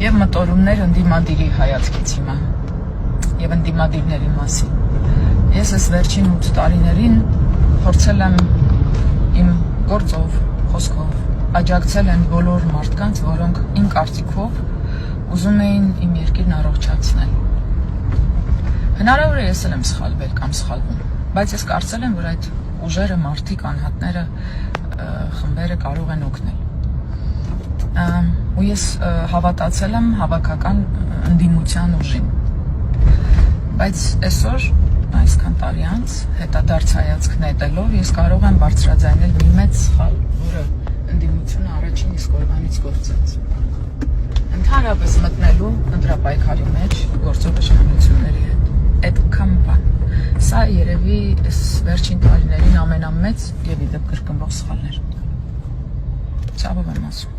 եւ մտորումներ ընդդիմադիրի հայացքից հիմա եւ ընդդիմադիրների մասին։ Ես այս վերջին 8 տարիներին փորձել եմ իմ գործով, խոսքով աջակցել են բոլոր մարդկանց, որոնք իմ կարծիքով ուզում էին իմ երկիրն առողջացնել։ Հնարավոր է ես եմ սխալվել կամ սխալվում, բայց ես կարծել եմ, որ այդ ուժերը, մարդիկ, անհատները, խմբերը կարող են օգնել։ Ու ես հավատացել եմ հավաքական ընդդիմության ուժին։ Բայց այսօր, այսքան տարի անց, հետադարձ հայացք նետելով, ես կարող եմ բարձրաձայնել մի մեծ սխալ, որը ընդդիմությունը առաջին իսկ օրվանից գործեց։ Ընդհանրապես մտնելու ընտրապայքարի մեջ գործող իշխանությունների հետ։ Այդքան բան։ Սա երևի վերջին տարիներին ամենամեծ եւ իդեպ կրկնվող սխալներ։ Ցավով եմ ասում։